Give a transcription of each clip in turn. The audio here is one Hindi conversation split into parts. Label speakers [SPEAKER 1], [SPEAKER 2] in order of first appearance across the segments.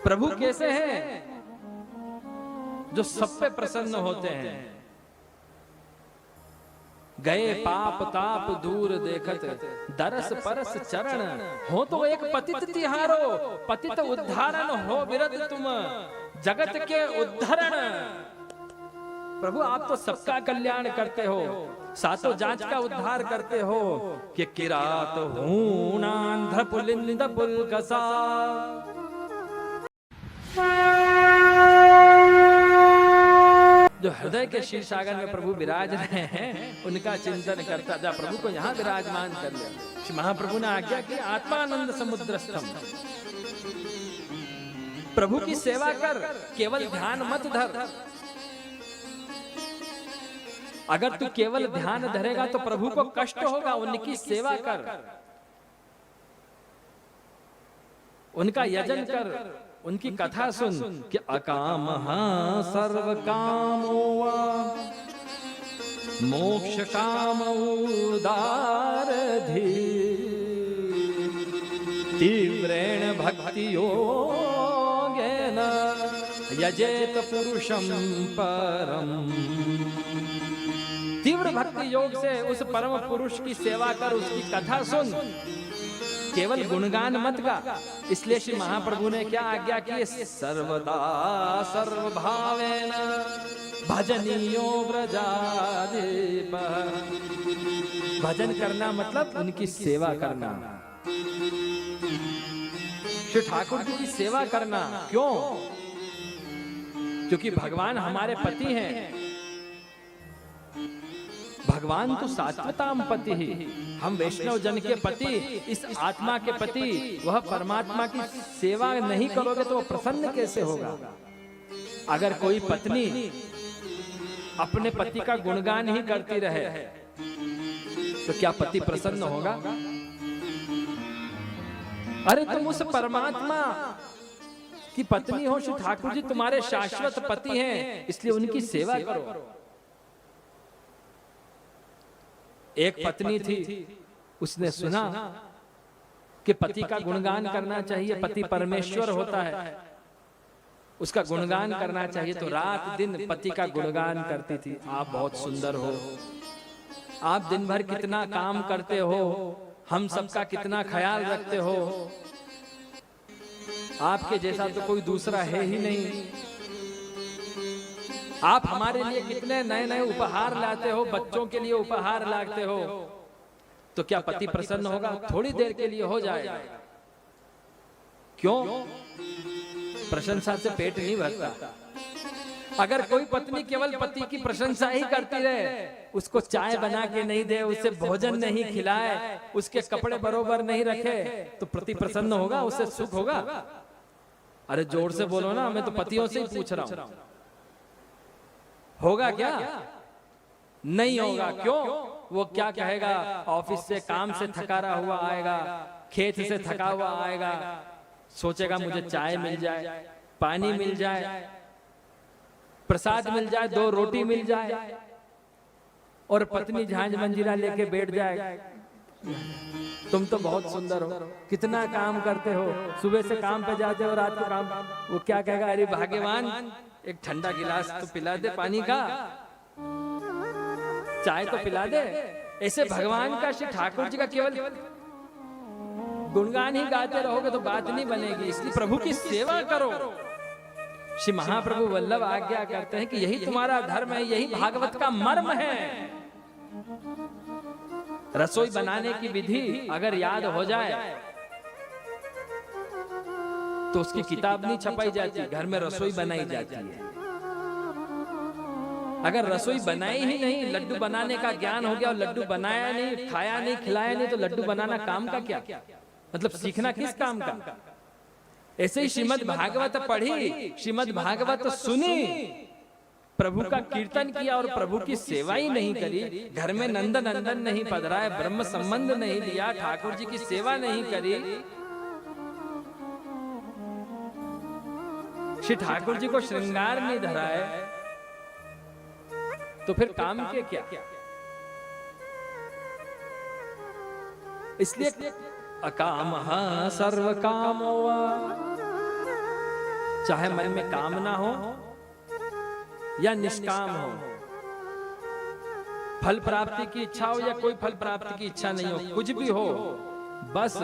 [SPEAKER 1] प्रभु कैसे हैं? जो सब पे प्रसन्न होते हैं। गए पाप ताप दूर देखत, दरस परस चरण हो तो एक पतित तिहारो, पतित उद्धारण हो विरत तुम जगत के उद्धारण। प्रभु आप तो सबका कल्याण करते हो, सातों जांच का उद्धार करते हो। कि किरात हूणांध पुलिंद पुलकसा, जो हृदय के शीर्षागर में प्रभु विराज रहे हैं उनका चिंतन करता जा। प्रभु को यहाँ विराजमान कर लिया। श्री महाप्रभु ने आज्ञा की आत्मानंद समुद्रस्थम, प्रभु की सेवा कर, केवल ध्यान मत धर। अगर तू केवल ध्यान धरेगा तो प्रभु को कष्ट होगा। उनकी सेवा कर, उनका यजन कर, उनकी कथा सुन। कि अकाम सर्व कामो मोक्ष काम उदार धी, तीव्रेण भक्ति योगेन यजेत पुरुषम परम। तीव्र भक्ति योग से उस परम पुरुष की सेवा कर, उसकी कथा सुन, केवल गुणगान मत गा। इसलिए श्री महाप्रभु ने क्या आज्ञा की? सर्वदा सर्वभावेन भजनीयो व्रजाधिप। भजन करना मतलब उनकी सेवा करना। श्री ठाकुर जी की सेवा करना। क्यों? क्योंकि भगवान हमारे पति हैं। भगवान तो सात्वताम पति ही, हम वैष्णव जन के पति, इस आत्मा के पति, वह परमात्मा की सेवा नहीं करोगे तो वह प्रसन्न कैसे होगा? अगर कोई पत्नी अपने पति का गुणगान ही करती रहे तो क्या पति प्रसन्न होगा? अरे तुम उस परमात्मा की पत्नी हो, श्री ठाकुर जी तुम्हारे शाश्वत पति हैं, इसलिए उनकी सेवा करो। एक पत्नी थी, उसने सुना कि पति का गुणगान करना चाहिए, पति परमेश्वर होता है, उसका गुणगान करना चाहिए। तो रात दिन पति का गुणगान करती थी। आप बहुत सुंदर हो, आप दिन भर कितना काम करते हो, हम सबका कितना ख्याल रखते हो, आपके जैसा तो कोई दूसरा है ही नहीं। आप हमारे लिए कितने नए नए उपहार लाते हो, बच्चों के लिए उपहार लाते हो। तो क्या पति प्रसन्न होगा? थोड़ी देर के लिए हो जाएगा। क्यों? प्रशंसा से पेट नहीं भरता। अगर कोई पत्नी केवल पति की प्रशंसा ही करती रहे, उसको चाय बना के नहीं दे, उसे भोजन नहीं खिलाए, उसके कपड़े बरोबर नहीं रखे, तो पति प्रसन्न होगा? उससे सुख होगा? अरे जोर से बोलो ना, मैं तो पतियों से ही पूछ रहा हूं। होगा क्या? नहीं होगा। क्यों? वो क्या कहेगा? ऑफिस से काम से थकारा हुआ आएगा, खेत से थका हुआ आएगा, सोचेगा मुझे चाय मिल जाए, पानी मिल जाए, प्रसाद मिल जाए, 2 रोटी मिल जाए, और पत्नी झांझ मंजीरा लेके बैठ जाए। तुम तो बहुत सुंदर हो, कितना काम करते हो, सुबह से काम पे जाते हो, रात को काम। वो क्या कहेगा? अरे भाग्यवान, एक ठंडा गिलास तो पिला दे पानी का, चाय तो पिला दे। ऐसे भगवान का, श्री ठाकुर जी का केवल गुणगान ही गाते रहोगे तो बात नहीं बनेगी। इसलिए प्रभु की सेवा करो। श्री महाप्रभु वल्लभ आज्ञा करते हैं कि यही तुम्हारा धर्म है, यही भागवत का मर्म है। रसोई बनाने की विधि अगर याद हो जाए तो उसकी किताब नहीं छपाई जाती, घर में रसोई बनाई जाती है। अगर रसोई बनाई ही नहीं, लड्डू बनाने का ज्ञान हो गया और लड्डू बनाया नहीं, खाया नहीं, खिलाया नहीं, तो लड्डू बनाना काम का क्या? मतलब सीखना किस काम का? ऐसे ही श्रीमद् भागवत पढ़ी, श्रीमद् भागवत सुनी, प्रभु का कीर्तन किया और प्रभु की सेवा ही नहीं करी, घर में नंद नंदन नहीं पधराए, ब्रह्म संबंध नहीं लिया, ठाकुर जी की सेवा नहीं करी, श्री ठाकुर जी को श्रृंगार नहीं धराए, तो फिर काम के क्या? इसलिए अकाम सर्व कामो चाहे मन में कामना हो या निष्काम हो, फल प्राप्ति की इच्छा हो या कोई फल प्राप्ति की इच्छा नहीं हो, कुछ भी हो, बस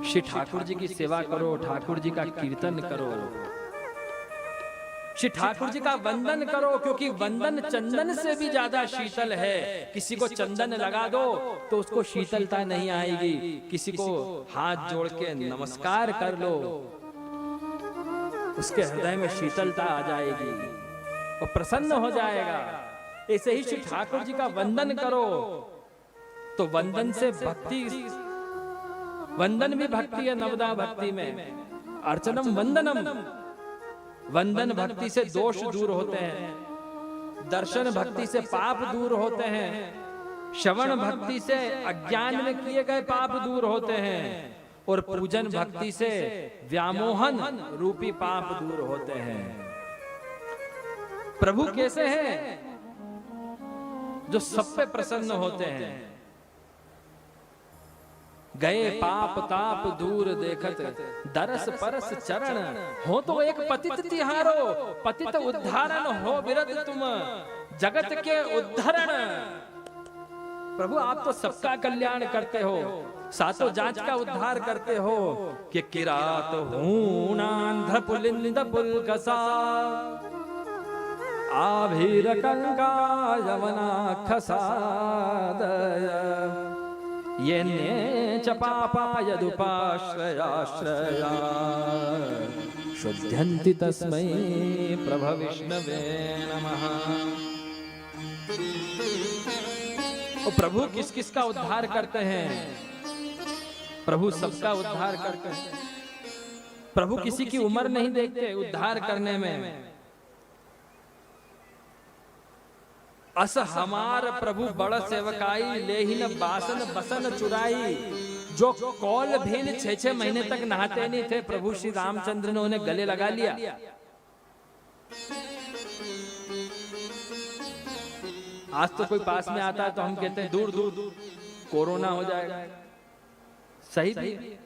[SPEAKER 1] श्री ठाकुर जी की सेवा करो, ठाकुर जी का कीर्तन करो, श्री ठाकुर जी का वंदन करो, क्योंकि वंदन चंदन से भी ज्यादा शीतल है। किसी को चंदन लगा दो तो उसको शीतलता नहीं आएगी, किसी को हाथ जोड़ के नमस्कार कर लो, उसके हृदय में शीतलता आ जाएगी, वो प्रसन्न हो जाएगा। ऐसे ही श्री ठाकुर जी का वंदन करो तो वंदन से भक्ति, वंदन भी भक्ति है नवदा भक्ति में। अर्चनम वंदनम, वंदन भक्ति से दोष दूर होते हैं, दर्शन भक्ति से पाप दूर होते हैं, श्रवण भक्ति से अज्ञान में किए गए पाप दूर होते हैं, और पूजन भक्ति से व्यामोहन रूपी पाप दूर होते हैं। प्रभु कैसे हैं? जो सब पे प्रसन्न होते हैं। गए पाप ताप दूर देखत, दरस परस चरण, हो तो एक पतित तिहारो, पतित उद्धारण हो विरत तुम, जगत के उद्धारण। प्रभु आप तो सबका कल्याण करते हो, सातों जांच का उद्धार करते हो, कि किरात हूणांध्र पुलिंद पुलकसा, आभीर कंका यवना खसादय, ये च पापा यदुपाश्रयाश्रया, शुद्ध्यन्ति तस्मै प्रभ विष्णवे नमः। प्रभु किस किस का उद्धार करते हैं? प्रभु सबका उद्धार करते हैं। प्रभु किसी की उम्र नहीं देखते उद्धार करने में। अस हमार प्रभु बड़ सेवकाई, लेहिन बासन बसन चुराई। जो कौल भील 6-6 महीने तक नहाते नहीं थे, प्रभु श्री रामचंद्र ने उन्हें गले लगा लिया। आज तो कोई पास में आता है तो हम कहते हैं दूर दूर दूर कोरोना हो जाएगा। सही भी,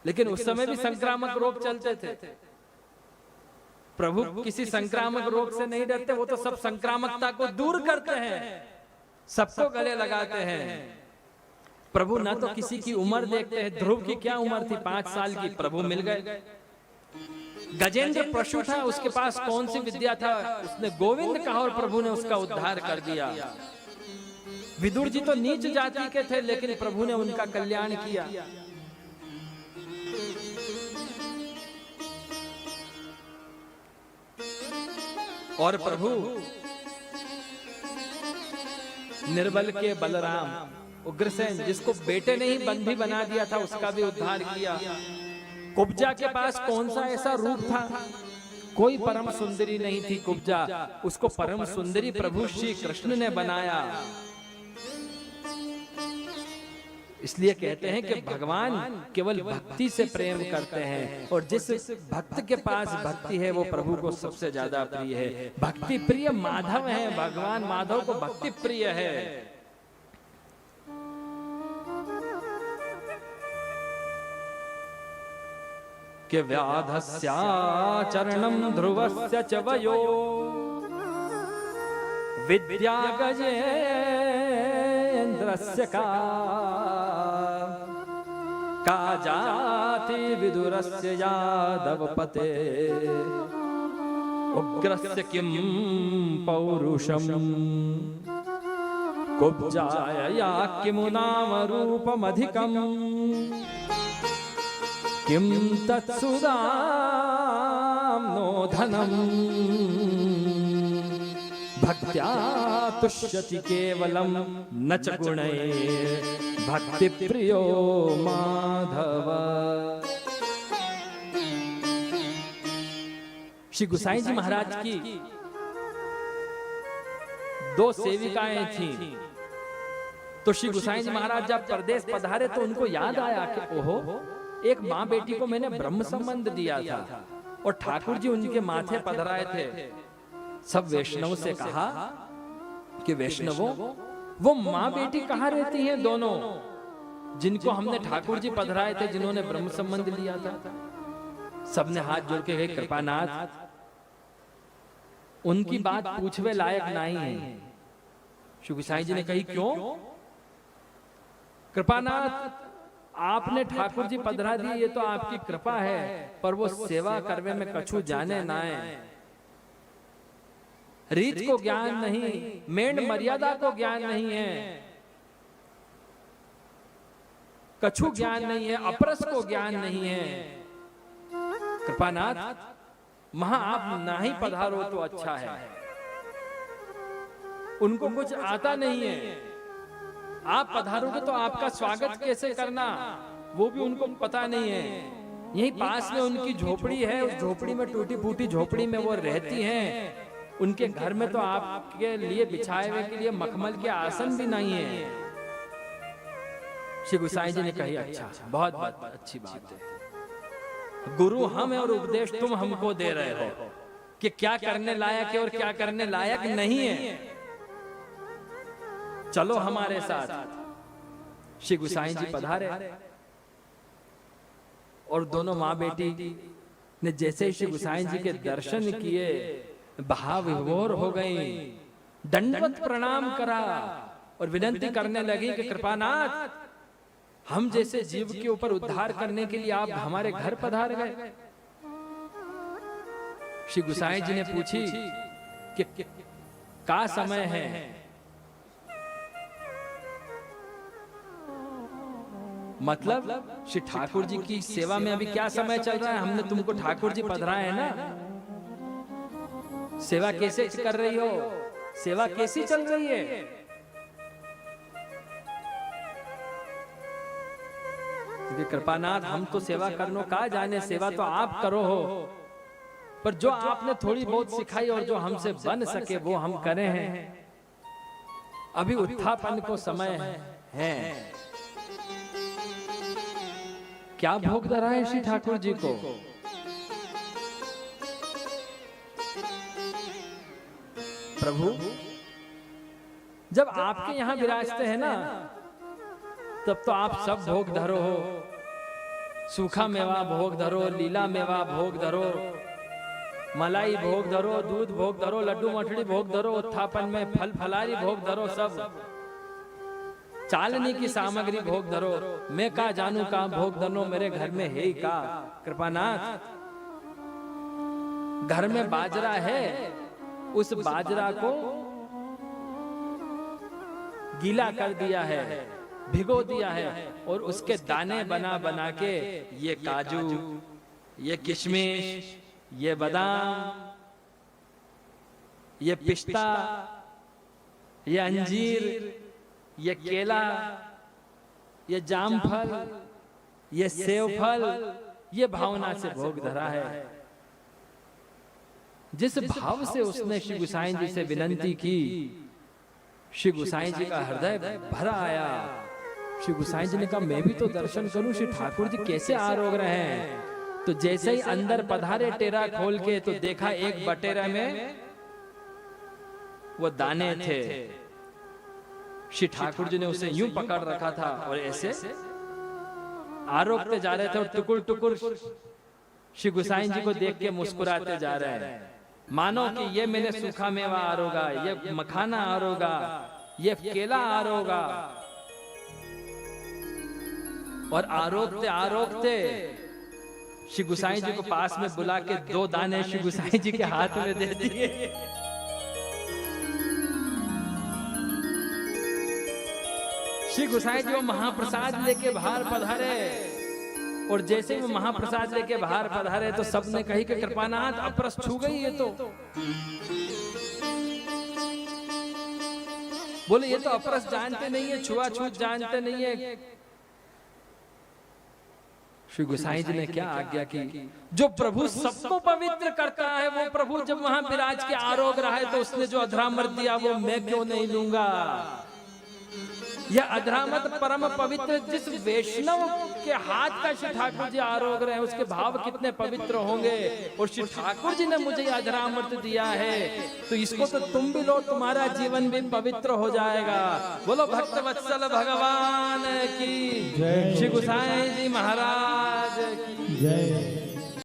[SPEAKER 1] लेकिन उस समय भी संक्रामक रोग चलते थे। प्रभु किसी संक्रामक रोग से नहीं डरते, वो तो सब संक्रामकता को दूर करते हैं, सबको गले लगाते हैं। प्रभु ना तो किसी की उम्र देखते हैं। ध्रुव की क्या उम्र थी? 5 साल की, प्रभु मिल गए। गजेंद्र पशु था, उसके पास कौन सी विद्या था? उसने गोविंद कहा और प्रभु ने उसका उद्धार कर दिया। विदुर जी तो नीच जाति के थे, लेकिन प्रभु ने उनका कल्याण किया। और प्रभु निर्बल के बलराम, उग्रसेन जिसको बेटे ने ही बंदी बना दिया था, उसका भी उद्धार किया। कुब्जा के पास कौन सा ऐसा रूप था? कोई परम सुंदरी नहीं थी कुब्जा, उसको परम सुंदरी प्रभु श्री कृष्ण ने बनाया। इसलिए कहते हैं कि भगवान केवल भक्ति से प्रेम करते हैं, और जिस भक्त के पास भक्ति है वो प्रभु को सबसे ज्यादा प्रिय है। भक्ति प्रिय माधव है, भगवान माधव को भक्ति प्रिय है। कि व्याधस्याचरणं ध्रुवस्य च वयो, विद्या गजेन्द्रस्य का जाति विदुरस्य यादवपते, उग्रस्य किं पौरुषम्, कुब्जाया किमु नाम रूपमधिकम्, किं तत्सुदाम्नो धनम्, भक्त्या तुष्यति केवलं न च गुणैः, भक्ति प्रियो माधव। श्री गुसाई जी महाराज की 2 सेविकाएं थीं। तो श्री गुसाई जी महाराज जब परदेश पधारे तो उनको याद आया कि ओहो, एक माँ बेटी को मैंने ब्रह्म संबंध दिया था, और ठाकुर जी उनके माथे पधराए थे। सब वैष्णव से कहा कि वैष्णवों, वो माँ बेटी कहाँ रहती हैं दोनों? जिनको हमने ठाकुर जी पधराए थे, जिन्होंने ब्रह्म संबंध लिया था, सबने हाथ जोड़ के कहे कृपानाथ उनकी बात पूछवे लायक नहीं है। श्री गोसाई जी ने कही क्यों? कृपानाथ आपने ठाकुर जी पधरा दी, ये तो आपकी कृपा है, पर वो सेवा करवे में कछु जाने ना है, रीत को ज्ञान नहीं, मेंढ मर्यादा को ज्ञान नहीं है, कछु ज्ञान नहीं है, अपरस को ज्ञान नहीं है। कृपानाथ महा आप ना ही पधारो तो अच्छा है, उनको कुछ आता नहीं है, आप पधारोगे तो आपका स्वागत कैसे करना वो भी उनको पता नहीं है। यहीं पास में उनकी झोपड़ी है, उस झोपड़ी में टूटी फूटी झोपड़ी में वो रहती हैं, उनके घर में तो आपके लिए बिछाए हुए के लिए मखमल के आसन भी नहीं है। श्री गोसाई जी ने कही अच्छा, बहुत बहुत अच्छी बात है, गुरु हम है और उपदेश तुम हमको दे रहे हो कि क्या करने लायक है और क्या करने लायक नहीं है, चलो हमारे साथ। श्री गोसाई जी पधारे और दोनों माँ बेटी ने जैसे ही श्री गोसाई जी के दर्शन किए भाव विभोर हो गई, दंडवत प्रणाम करा और विनती करने लगी कि कृपानाथ हम जैसे जीव के ऊपर उद्धार करने के लिए आप हमारे घर पधार गए। श्री गोसाई जी ने पूछी कि का समय है? मतलब श्री ठाकुर जी की सेवा में अभी क्या समय चल रहा है? हमने तुमको ठाकुर जी पधराए हैं ना, सेवा कैसे कर रही हो, सेवा कैसी चल रही है? कृपानाथ हम तो सेवा करनो का जाने, सेवा तो आप करो हो, पर जो आपने थोड़ी बहुत सिखाई और जो हमसे बन सके वो हम करें हैं। अभी उत्थापन को समय है, क्या भोग धराए श्री ठाकुर जी को? प्रभु जब आपके यहां विराजते हैं ना, तब तो आप सब भोग धरो हो, सूखा मेवा भोग धरो, लीला मेवा भोग धरो, मलाई भोग धरो, दूध भोग धरो, लड्डू मठड़ी भोग धरो, उत्थापन में फल फलारी भोग धरो, सब चालनी की सामग्री भोग धरो। मैं का जानू का भोग धरो, मेरे घर में है ही का। कृपानाथ घर में बाजरा है, उस बाजरा को गीला कर दिया है, भिगो दिया है और उसके दाने बना बना के ये काजू, ये किशमिश, ये बादाम, ये पिस्ता, ये अंजीर, ये केला, ये जामफल, ये सेवफल, ये भावना से भोग धरा है। जिस भाव से उसने श्री गोसाई जी से विनती की, श्री गोसाई जी का हृदय भरा आया। श्री गोसाई जी ने कहा मैं भी तो दर्शन करूं श्री ठाकुर जी कैसे आरोग रहे हैं। तो जैसे ही अंदर पधारे टेरा खोल के, तो देखा एक बटेरा में वो दाने थे। श्री ठाकुर जी ने उसे यूं पकड़ रखा था और ऐसे आरोगते जा रहे थे और टुकुर टुकुर श्री गोसाई जी को देख के मुस्कुराते जा रहे हैं, मानो कि ये मैंने सूखा मेवा आरोगा, ये मखाना आरोगा, ये केला आरोगा। और आरोगते आरोगते श्री गोसाई जी को पास में बुला के 2 दाने श्री गोसाई जी के हाथ में दे दिए। श्री गोसाई जी वो महाप्रसाद लेके बाहर पधारे और जैसे वो महाप्रसाद लेके बाहर पधारे तो सबने कही कि कृपानाथ अपरस छू गई ये तो। बोले ये तो अपरस जानते नहीं है, छुआछूत जानते नहीं है। श्री गोसाई जी ने क्या आज्ञा की, जो प्रभु सबको पवित्र करता है वो प्रभु जब वहां विराज के आरोग रहा है तो उसने जो अधरामृत दिया वो मैं क्यों नहीं लूंगा। यह अधरामृत परम पवित्र जिस वैष्णव के हाथ का श्री ठाकुर जी आरोग रहे हैं उसके भाव कितने पवित्र होंगे। और श्री ठाकुर जी ने मुझे अधरामृत दिया है तो इसको तो तुम भी लो, तुम्हारा जीवन भी पवित्र हो जाएगा। बोलो भक्त वत्सल भगवान की।
[SPEAKER 2] जय।
[SPEAKER 1] श्री गोसाई जी महाराज की
[SPEAKER 2] जय।